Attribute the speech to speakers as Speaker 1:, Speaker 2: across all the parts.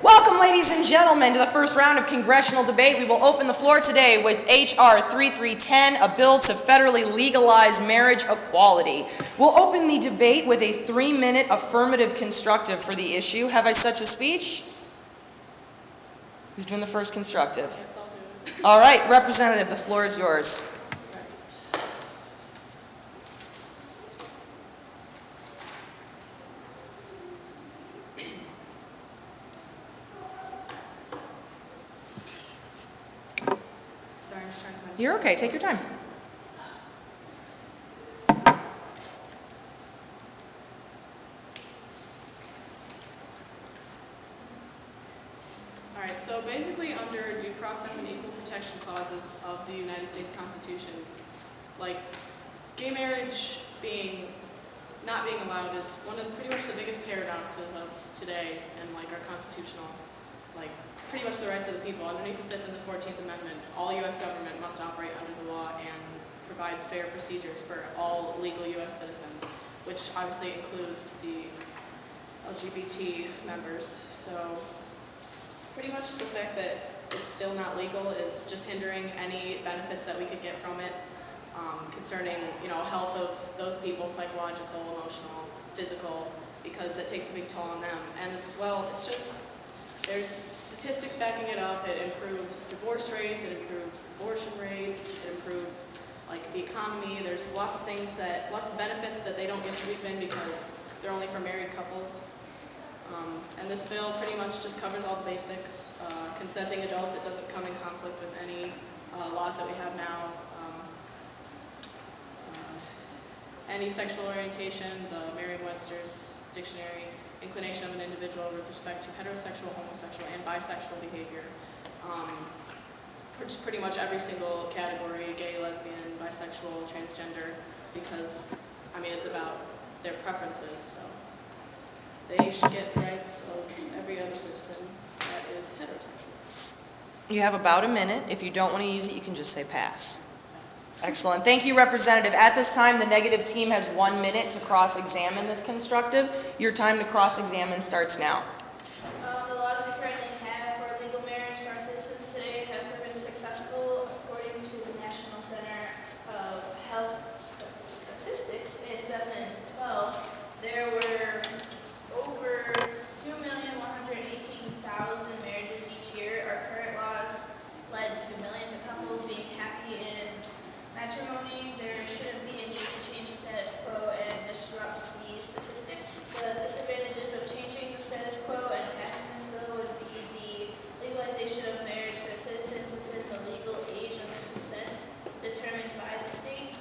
Speaker 1: Welcome, ladies and gentlemen, to the first round of congressional debate. We will open the floor today with H.R. 3310, a bill to federally legalize marriage equality. We'll open the debate with a 3-minute affirmative constructive for the issue. Have I such a speech? Who's doing the first constructive?
Speaker 2: Yes, I'll do it.
Speaker 1: All right, Representative, the floor is yours.
Speaker 2: Sorry, I'm just trying to find
Speaker 1: You're okay, take your time.
Speaker 2: Alright, so basically under due process and equal protection clauses of the United States Constitution, like, gay marriage not being allowed is one of pretty much the biggest paradoxes of today and like our constitutional, like, pretty much the rights of the people. Underneath the 5th and the 14th Amendment, all U.S. government must operate under the law and provide fair procedures for all legal U.S. citizens, which obviously includes the LGBT members. So pretty much the fact that it's still not legal is just hindering any benefits that we could get from it, concerning, health of those people, psychological, emotional, physical, because it takes a big toll on them. And as well, there's statistics backing it up. It improves divorce rates, it improves abortion rates, it improves the economy. There's lots of benefits that they don't get to reap in because they're only for married couples. And this bill pretty much just covers all the basics. Consenting adults, it doesn't come in conflict with any laws that we have now. Any sexual orientation, the Merriam-Webster's dictionary, inclination of an individual with respect to heterosexual, homosexual, and bisexual behavior. Pretty much every single category, gay, lesbian, bisexual, transgender, because, it's about their preferences, so they should get the rights of every other citizen that is heterosexual.
Speaker 1: You have about a minute. If you don't want to use it, you can just say pass. Excellent. Thank you, Representative. At this time, the negative team has 1 minute to cross-examine this constructive. Your time to cross-examine starts now.
Speaker 3: The laws we currently have for legal marriage for our citizens today have proven successful. According to the National Center of Health Statistics, in 2012, there were over 2,118,000 marriages each year. Our current laws led to millions of couples being happy in matrimony. There shouldn't be a need to change the status quo and disrupt these statistics. The disadvantages of changing the status quo and passing this bill would be the legalization of marriage for citizens within the legal age of consent determined by the state.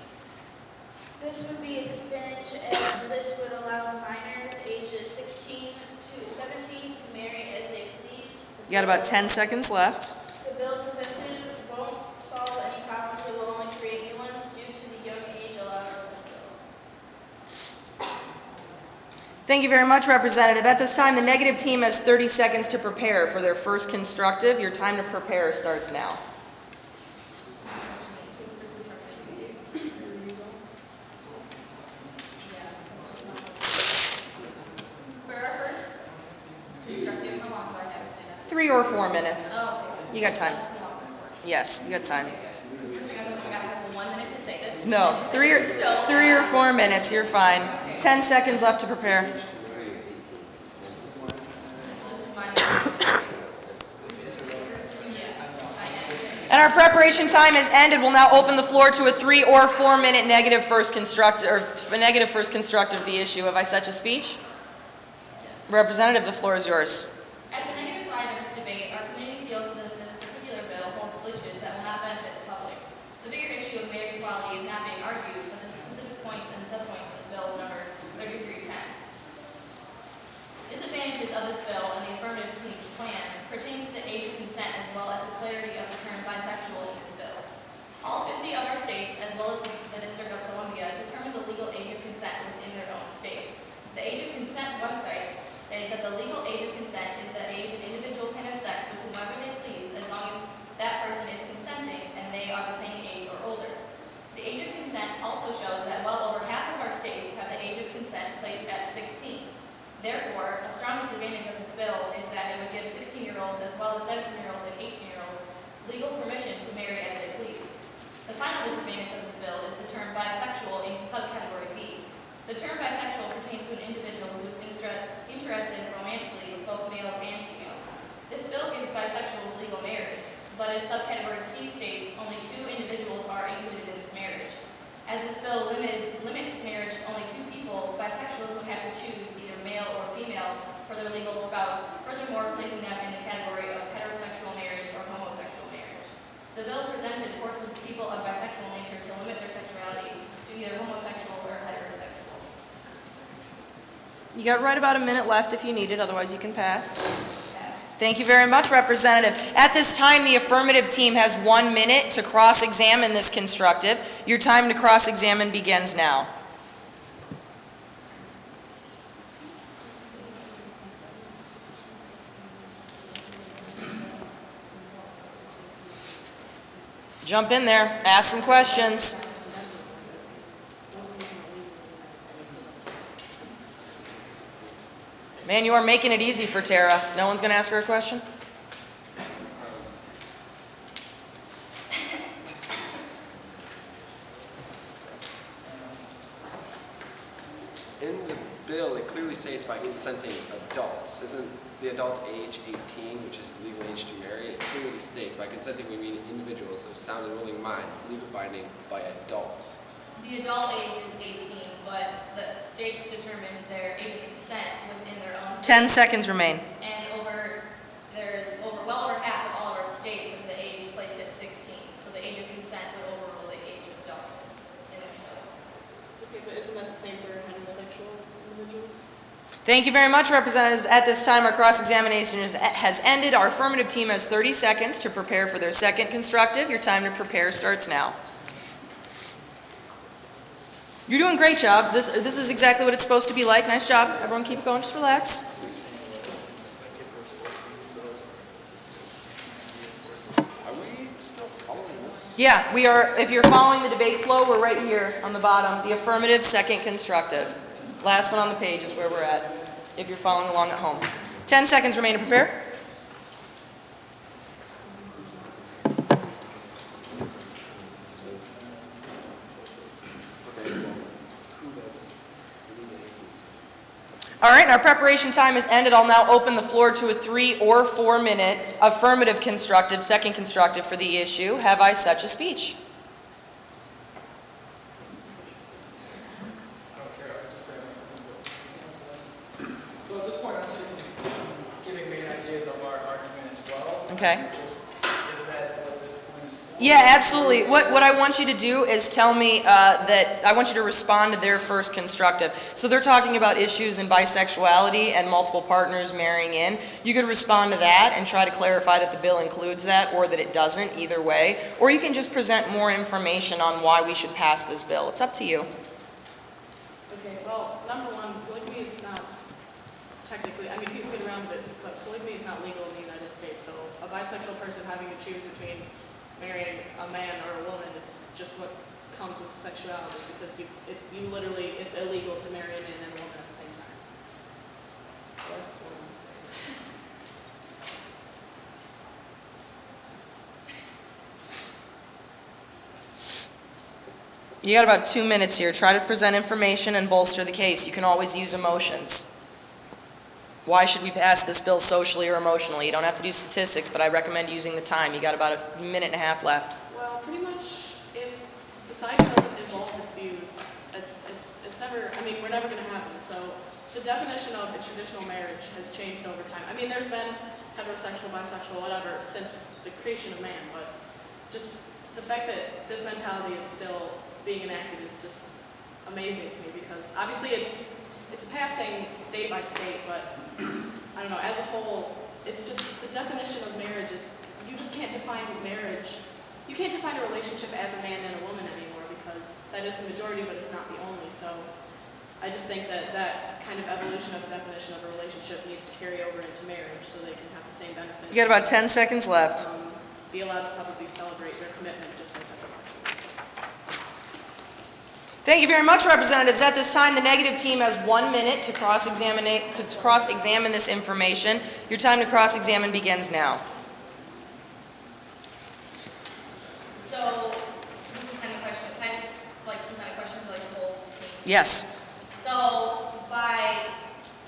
Speaker 3: This would be a disadvantage as this would allow minors ages 16 to 17 to marry as they please.
Speaker 1: You got about 10 seconds left.
Speaker 3: The bill presented won't solve any problems, it will only create new ones due to the young age allowed in this bill.
Speaker 1: Thank you very much, Representative. At this time, the negative team has 30 seconds to prepare for their first constructive. Your time to prepare starts now.
Speaker 4: For our first constructive, how long do I have to stand up?
Speaker 1: 3 or 4 minutes.
Speaker 4: Oh, okay.
Speaker 1: You got time. Yes, you got time.
Speaker 4: I have 1 minute to say this.
Speaker 1: No, 3 or 4 minutes. You're fine. 10 seconds left to prepare. And our preparation time has ended. We'll now open the floor to a 3 or 4 minute negative first constructive of the issue. Have I such a speech?
Speaker 4: Yes.
Speaker 1: Representative, the floor is yours.
Speaker 4: As a negative side of this debate, our community feels that this particular bill holds glitches that will not benefit the public. The bigger issue of marriage equality is not being argued, but the specific points and subpoints of bill number 3310. Disadvantages of this bill and the affirmative team's plan pertain to the age of consent as well as the clarity of the term bisexual in this bill. All 50 other states, as well as the District of Columbia, determine the legal age of consent within their own state. The age of consent website states that the legal age of consent is the age an individual can have sex with whomever they please as long as that person is consenting and they are the same age or older. The age of consent also shows that well over half of our states have the age of consent placed at 16. Therefore, a strong disadvantage of this bill is that it would give 16 16-year-olds as well as 17-year-olds and 18-year-olds legal permission to marry as they please. The final disadvantage of this bill is the term bisexual in subcategory B. The term bisexual pertains to an individual who is interested romantically with both males and females. This bill gives bisexuals legal marriage, but as subcategory C states, only 2 individuals are included in this marriage. As this bill limits marriage to only 2 people, bisexuals would have to choose either male or female for their legal spouse, furthermore placing them in the category of heterosexual marriage or homosexual marriage. The bill presented forces people of bisexual nature to limit their sexuality to either homosexual or heterosexual.
Speaker 1: You got right about a minute left if you need it, otherwise you can pass. Thank you very much, Representative. At this time, the affirmative team has 1 minute to cross-examine this constructive. Your time to cross-examine begins now. Jump in there, ask some questions. Man, you are making it easy for Tara. No one's going to ask her a question?
Speaker 5: In the bill, it clearly states by consenting adults. Isn't the adult age 18, which is the legal age to marry? It clearly states by consenting we mean individuals of sound and willing minds, legal binding by adults.
Speaker 4: The adult age is 18, but the states determine their age of consent within their own state.
Speaker 1: 10 seconds remain.
Speaker 4: And there's well over half of all of our states have the age placed at 16. So the age of consent would overrule the age of adult in this bill.
Speaker 2: Okay, but isn't that the same for heterosexual individuals?
Speaker 1: Thank you very much, Representatives. At this time, our cross-examination has ended. Our affirmative team has 30 seconds to prepare for their second constructive. Your time to prepare starts now. You're doing a great job. This is exactly what it's supposed to be like. Nice job. Everyone keep going. Just relax.
Speaker 5: Are we still following this?
Speaker 1: Yeah, we are. If you're following the debate flow, we're right here on the bottom. The affirmative, second constructive. Last one on the page is where we're at, if you're following along at home. 10 seconds remain to prepare. All right, our preparation time is ended. I'll now open the floor to a 3 or 4 minute affirmative constructive, second constructive for the issue. Have I such a speech?
Speaker 6: So at this point, I'm giving main ideas of our argument as well.
Speaker 1: Okay.
Speaker 6: Is that what this point is for?
Speaker 1: Yeah, absolutely. What I want you to do is tell me that I want you to respond to their first constructive. So they're talking about issues in bisexuality and multiple partners marrying in. You could respond to that and try to clarify that the bill includes that or that it doesn't, either way. Or you can just present more information on why we should pass this bill. It's up to you.
Speaker 2: Okay, well, number one, polygamy is not technically, I mean, people get around it, but polygamy is not legal in the United States. So a bisexual person having to choose between marrying a man or a woman is just what comes with sexuality, because it's illegal to marry a man and a woman at the same time. So that's one.
Speaker 1: You got about 2 minutes here. Try to present information and bolster the case. You can always use emotions. Why should we pass this bill socially or emotionally? You don't have to do statistics, but I recommend using the time. You got about a minute and a half left.
Speaker 2: Well, pretty much, if society doesn't evolve its views, it's never, I mean, we're never going to happen. So the definition of a traditional marriage has changed over time. I mean, there's been heterosexual, bisexual, whatever, since the creation of man, but just the fact that this mentality is still being enacted is just amazing to me, because obviously it's passing state by state, but I don't know, as a whole, it's just the definition of marriage is, you just can't define marriage. You can't define a relationship as a man and a woman anymore, because that is the majority, but it's not the only. So I just think that that kind of evolution of the definition of a relationship needs to carry over into marriage so they can have the same benefits.
Speaker 1: You got about 10 seconds left.
Speaker 2: Be allowed to publicly celebrate their commitment just like heterosexual.
Speaker 1: Thank you very much, Representatives. At this time, the negative team has 1 minute to cross-examine this information. Your time to cross-examine begins now.
Speaker 4: So, this is kind of a question. Can I just present a question for the whole team?
Speaker 1: Yes.
Speaker 4: So, by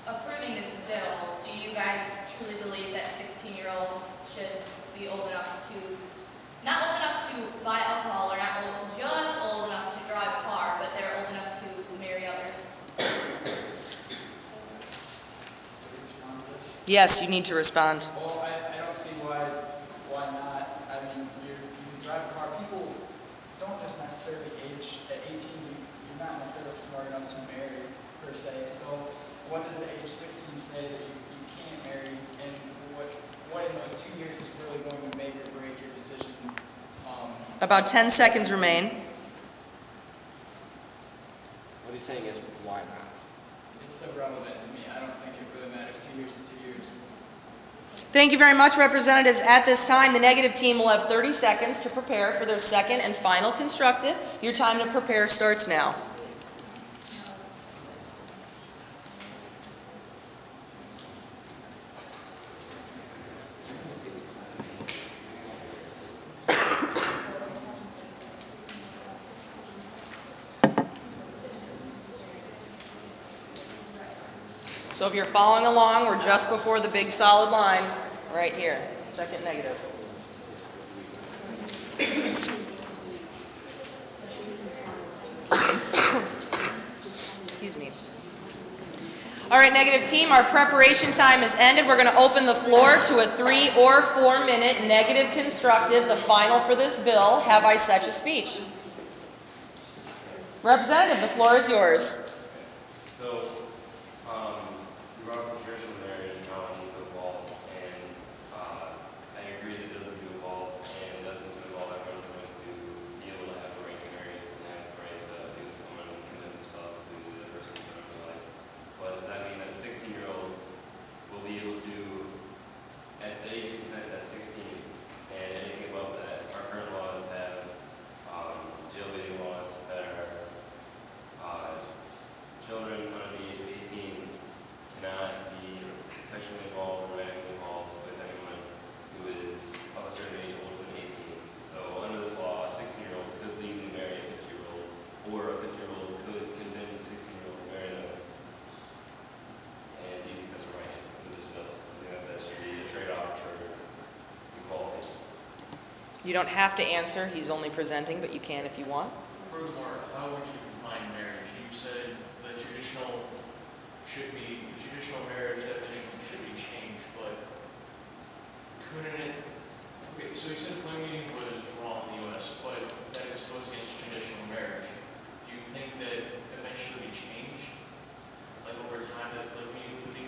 Speaker 4: approving this bill, do you guys truly believe that 16-year-olds should be old enough to, not old enough to buy alcohol, or not just old enough to drive a car, but they're old enough to marry others?
Speaker 1: Yes, you need to respond.
Speaker 6: Well, I don't see why not. I mean, you can drive a car. People don't just necessarily age at 18. You're not necessarily smart enough to marry, per se. So what does the age 16 say that you can't marry? And what in those 2 years is really going to make or break your decision?
Speaker 1: About 10 seconds remain.
Speaker 5: What he's saying is, why not?
Speaker 6: It's irrelevant to me. I don't think it really matters. 2 years is 2 years.
Speaker 1: Thank you very much, Representatives. At this time, the negative team will have 30 seconds to prepare for their second and final constructive. Your time to prepare starts now. So if you're following along, we're just before the big solid line, right here, second negative. Excuse me. All right, negative team, our preparation time has ended. We're going to open the floor to a 3 or 4 minute negative constructive, the final for this bill. Have I such a speech? Representative, the floor is yours.
Speaker 7: So, you brought up traditional marriage and how it needs to evolve, and I agree that it doesn't need to evolve, and it doesn't need to evolve everyone wants to be able to have the right to marry and have the right to be with someone and commit themselves to the person in their life. But does that mean that a 16-year-old will be able to, at the age of consent at 16, and anything above that? Our current laws have jail-baiting laws that are children under the age of 18 cannot be sexually involved or romantically involved with anyone who is of a certain age older than 18. So under this law, a 16-year-old could legally marry a 50-year-old, or a 50-year-old could convince a 16-year-old to marry them. And do you think that's right with this bill? I think that should be a trade-off for equality.
Speaker 1: You don't have to answer. He's only presenting, but you can if you want.
Speaker 8: Furthermore, how would you define marriage? You said the traditional marriage definition should be changed, but couldn't it? Okay, so you said polygamy was wrong in the U.S., but that is goes against traditional marriage. Do you think that eventually be changed, like over time, that polygamy would be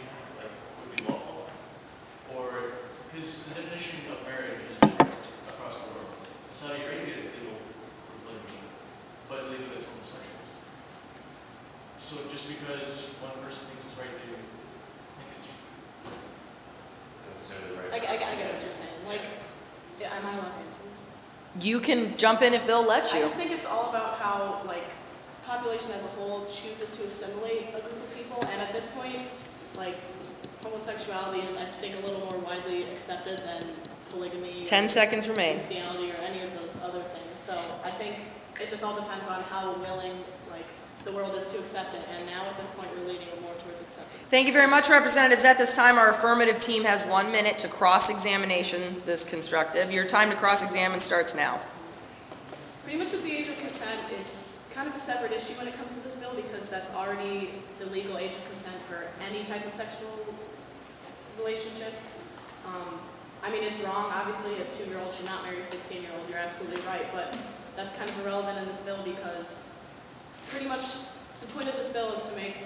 Speaker 8: lawful, or because the definition of marriage is different across the world? In Saudi Arabia, it's legal for polygamy, but it's legal against homosexuals. So just because one person thinks it's right, do you think it's
Speaker 7: Necessarily right.
Speaker 2: I get what you're saying. Like, yeah, am I allowed to answer this?
Speaker 1: You can jump in if they'll let
Speaker 2: I
Speaker 1: you.
Speaker 2: just think it's all about how, like, population as a whole chooses to assimilate a group of people, and at this point, like, homosexuality is, I think, a little more widely accepted than polygamy.
Speaker 1: 10 seconds remain.
Speaker 2: Christianity or any of those other things. So I think it just all depends on how willing, like, the world is to accept it, and now at this point we're leaning more towards acceptance.
Speaker 1: Thank you very much, Representatives. At this time, our affirmative team has 1 minute to cross-examination this constructive. Your time to cross-examine starts now.
Speaker 2: Pretty much with the age of consent, it's kind of a separate issue when it comes to this bill because that's already the legal age of consent for any type of sexual relationship. I mean, it's wrong. Obviously, a 2-year-old should not marry a 16-year-old. You're absolutely right, but that's kind of irrelevant in this bill because pretty much the point of this bill is to make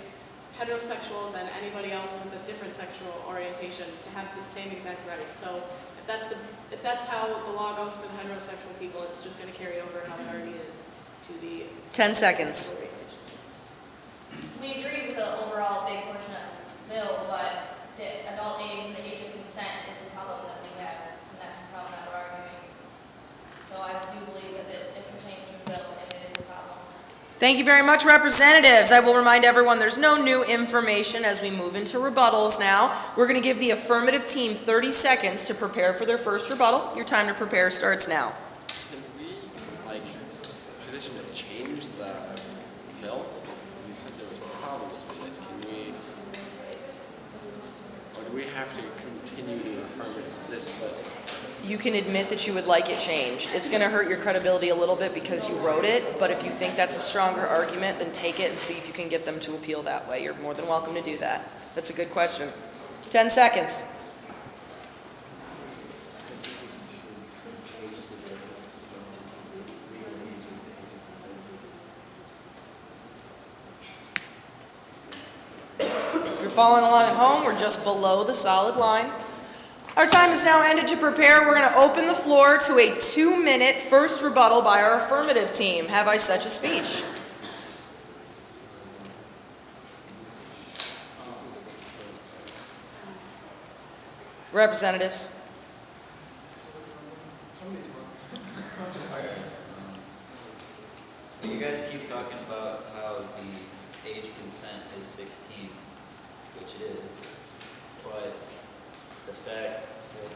Speaker 2: heterosexuals and anybody else with a different sexual orientation to have the same exact rights. So if that's how the law goes for the heterosexual people, it's just going to carry over how it already is to the
Speaker 1: 10 seconds.
Speaker 2: relationships.
Speaker 4: We agree with the overall big portion of this bill, but the adult age and the age of consent is the problem that we have, and that's the problem that we're arguing. So I do believe that it pertains to the bill, and it is a problem.
Speaker 1: Thank you very much, representatives. I will remind everyone there's no new information as we move into rebuttals now. We're going to give the affirmative team 30 seconds to prepare for their first rebuttal. Your time to prepare starts now.
Speaker 5: Can we, traditionally change the bill? You said there was problems with it. Can we, or do we have to continue to affirm this bill?
Speaker 1: You can admit that you would like it changed. It's going to hurt your credibility a little bit because you wrote it, but if you think that's a stronger argument, then take it and see if you can get them to appeal that way. You're more than welcome to do that. That's a good question. 10 seconds. If you're following along at home, we're just below the solid line. Our time is now ended to prepare. We're going to open the floor to a 2-minute first rebuttal by our affirmative team. Have I such a speech? Representatives.
Speaker 9: You guys keep talking about how the age of consent is 16, which it is, but the fact that,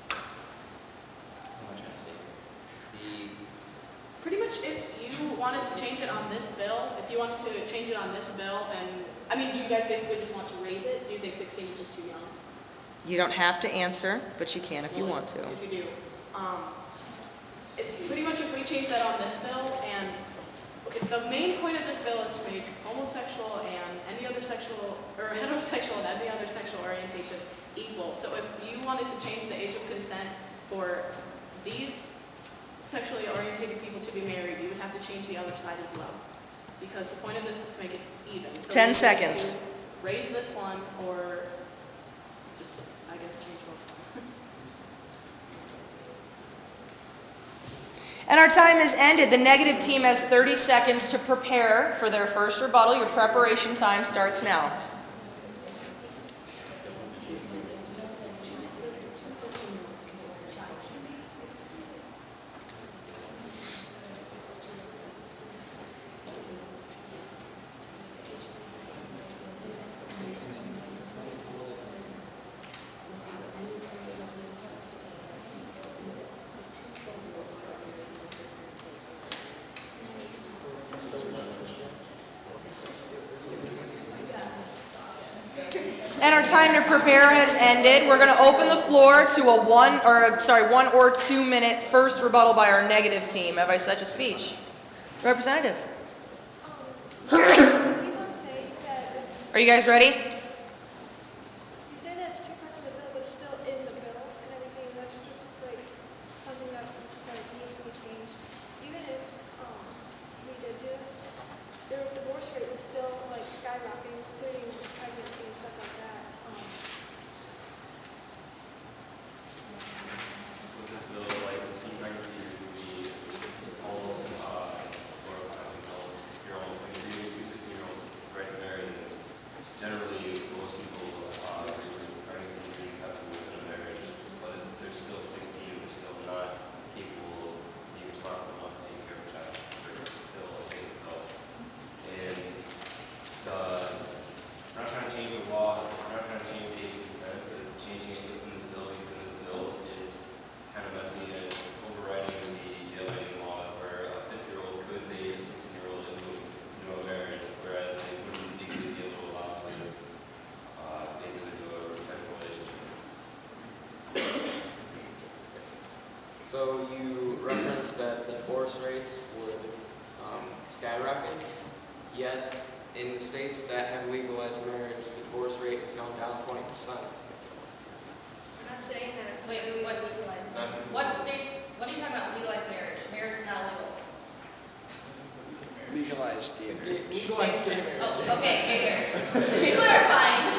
Speaker 9: what am I trying to say here?
Speaker 2: Pretty much if you wanted to change it on this bill, and, I mean, do you guys basically just want to raise it? Do you think 16 is just too young?
Speaker 1: You don't have to answer, but you can if you want to.
Speaker 2: If you do. Pretty much if we change that on this bill, and if the main point of this bill is to make homosexual and any other sexual, or heterosexual and any other sexual orientation equal. So if you wanted to change the age of consent for these sexually orientated people to be married, you would have to change the other side as well. Because the point of this is to make it even. So
Speaker 1: 10 seconds.
Speaker 2: Raise this one, or just, I guess, change both.
Speaker 1: And our time has ended. The negative team has 30 seconds to prepare for their first rebuttal. Your preparation time starts now. And our time to prepare has ended. We're going to open the floor to a 1 or 2 minute first rebuttal by our negative team. Have I such a speech? Representative. Are you guys ready?
Speaker 10: You say that it's two parts of the bill, but it's still in the bill and everything. That's just like something that needs to be changed. Even if we did do this, the divorce rate would still skyrocket, including pregnancy and stuff like that.
Speaker 7: With this bill, teen pregnancy would be almost, you're almost like if you're 2 16-year-olds right to marry, and generally most people pregnancy is being acceptable within a marriage. So they're still 16, they're still not capable of being responsible enough to take care of a child. They're still a thing. And we're not trying to change the law, we're not trying to change the age of consent, but changing it within this bill, because in this bill is kind of messy, and it's overriding the jailbaiting law, where a 50-year-old could date a 16-year-old into a marriage, whereas they wouldn't legally be able to allow to enter into a sexual relationship.
Speaker 11: So you referenced that the divorce rates would skyrocket, yet in the states that have legalized marriage, the divorce rate has gone down 20%.
Speaker 3: I'm not saying that it's
Speaker 4: Wait,
Speaker 3: really
Speaker 4: what?
Speaker 3: legalized.
Speaker 4: What states, what are you talking about, legalized marriage? Marriage is not legal.
Speaker 5: Legalized gay marriage.
Speaker 11: Legalized gay marriage.
Speaker 4: Oh, okay, gay marriage. Clarifying.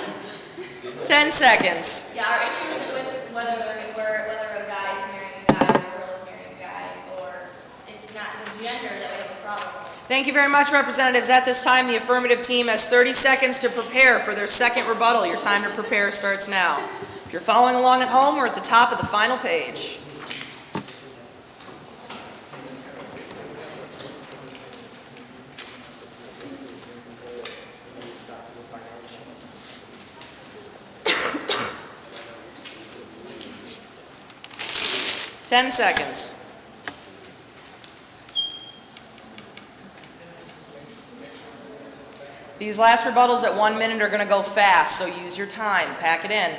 Speaker 1: 10 seconds.
Speaker 4: Yeah, our issue isn't with whether a guy is marrying a guy or a girl is marrying a guy, or it's not the gender that we have a problem with.
Speaker 1: Thank you very much, representatives. At this time, the affirmative team has 30 seconds to prepare for their second rebuttal. Your time to prepare starts now. If you're following along at home, we're at the top of the final page. 10 seconds. These last rebuttals at 1 minute are going to go fast, so use your time. Pack it in.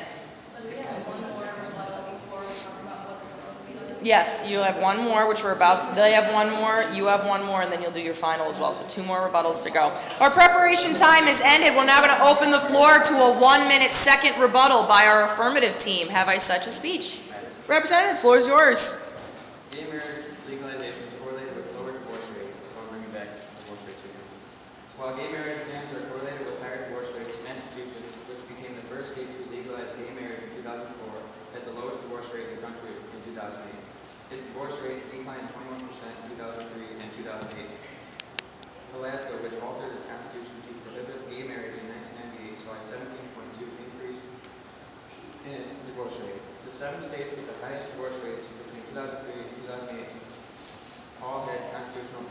Speaker 1: Yes, you have one more, which we're about to, they have one more, you have one more, and then you'll do your final as well. So 2 more rebuttals to go. Our preparation time is ended. We're now going to open the floor to a 1 minute second rebuttal by our affirmative team. Have I such a speech? Representative, the floor is yours.
Speaker 9: Gay marriage legalization is correlated with lower divorce rates, so I'm bringing back divorce rates again. While gay marriage bans are correlated with higher divorce rates, Massachusetts, which became the first state to legalize gay marriage in 2004, had the lowest divorce rate in the country in 2008. Its divorce rate declined 21% in 2003 and 2008. Alaska, which altered its constitution to prohibit gay marriage in 1998, saw a 17.2 increase in its divorce rate. The 7 states with the highest divorce rates between 2003 and 2008 all had constitutional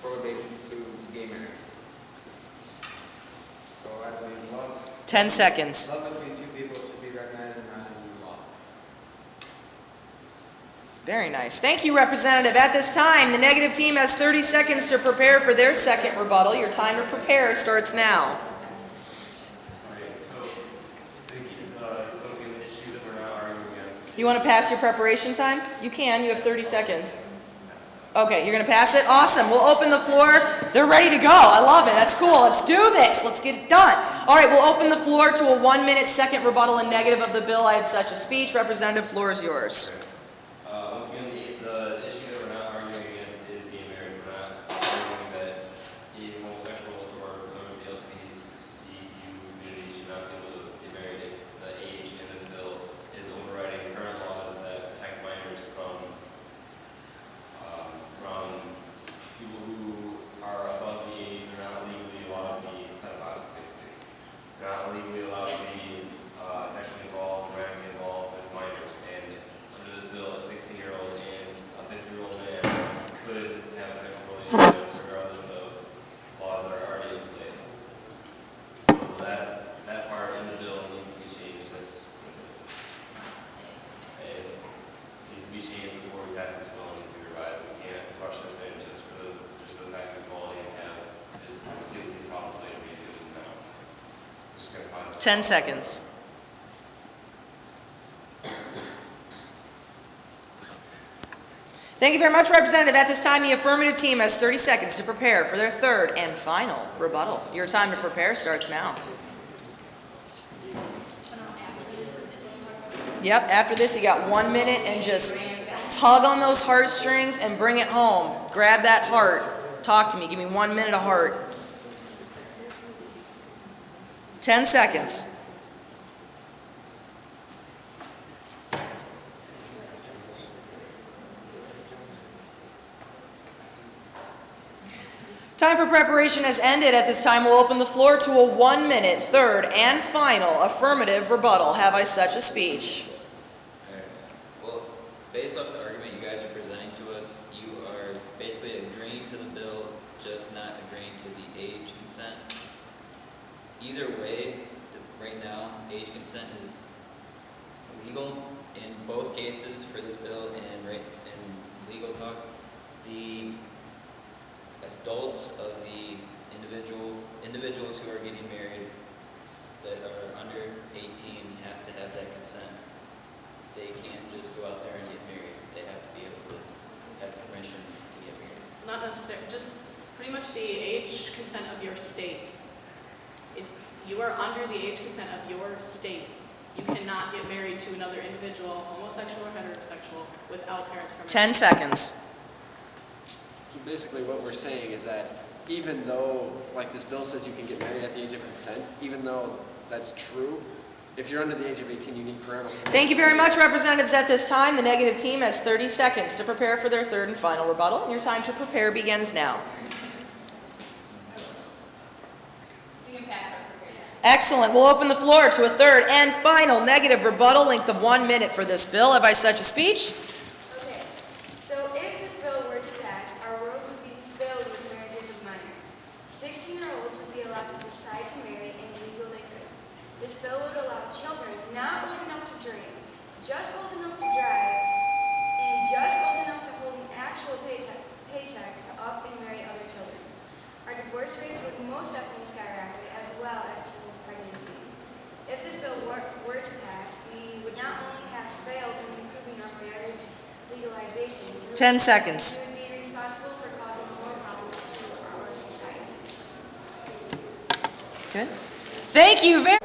Speaker 9: prohibition to gay marriage. So I believe love
Speaker 1: 10 seconds.
Speaker 9: between 2 people should be recognized and not in law.
Speaker 1: Very nice. Thank you, Representative. At this time, the negative team has 30 seconds to prepare for their second rebuttal. Your time to prepare starts now. You want to pass your preparation time? You can. You have 30 seconds. Okay, you're going to pass it? Awesome. We'll open the floor. They're ready to go. I love it. That's cool. Let's do this. Let's get it done. All right, we'll open the floor to a 1 minute second rebuttal and negative of the bill. I have such a speech. Representative, floor is yours.
Speaker 7: Once again, the issue that we're not arguing against is gay marriage. We're not arguing that homosexuals or members of the LGBTQ community should not be able to get married. It's the age in this bill is overriding current laws that protect minors from people who are above the age. They're not legally allowed to be pedophiles, basically. They're not legally allowed to be sexually involved, romantically involved as minors. And under this bill, a 16-year-old and a 50-year-old man could have a sexual relationship regardless of laws that are already in place. So that part in the bill needs to be changed. It needs to be changed before we pass this bill. It needs to be revised. We can't rush this in just for the fact of quality and have just give these problems later we do them now. Just gonna find
Speaker 1: 10 seconds. Thank you very much, Representative. At this time, the affirmative team has 30 seconds to prepare for their third and final rebuttal. Your time to prepare starts now. Yep, after this, you got 1 minute and just tug on those heartstrings and bring it home. Grab that heart. Talk to me. Give me 1 minute of heart. 10 seconds. Time for preparation has ended. At this time, we'll open the floor to a 1 minute, third and final affirmative rebuttal. Have I such a speech?
Speaker 9: Well, based off the argument you guys are presenting to us, you are basically agreeing to the bill, just not agreeing to the age consent. Either way, right now, age consent is legal in both cases for this bill, and in legal talk, the adults of the individuals who are getting married that are under 18 have to have that consent. They can't just go out there and get married. They have to be able to have permission to get married.
Speaker 2: Not necessarily, just pretty much the age consent of your state. If you are under the age consent of your state, you cannot get married to another individual, homosexual or heterosexual, without parents' permission.
Speaker 1: 10 seconds.
Speaker 5: So basically what we're saying is that even though, like this bill says you can get married at the age of consent, even though that's true, if you're under the age of 18, you need parental permission.
Speaker 1: Thank you very much, Representatives. At this time, the negative team has 30 seconds to prepare for their third and final rebuttal. And your time to prepare begins now.
Speaker 4: We can pass our preparation.
Speaker 1: Excellent. We'll open the floor to a third and final negative rebuttal, length of 1 minute for this bill. Have I such a speech?
Speaker 10: Okay, so if this bill were to pass, our world would be filled with marriages of minors. 16-year-olds would be allowed to decide to marry and legal they could. This bill would allow children not old enough to drink, just old enough to drive, and
Speaker 1: 10 seconds.
Speaker 10: We would be responsible for causing more problems to our society.
Speaker 1: Okay. Thank you very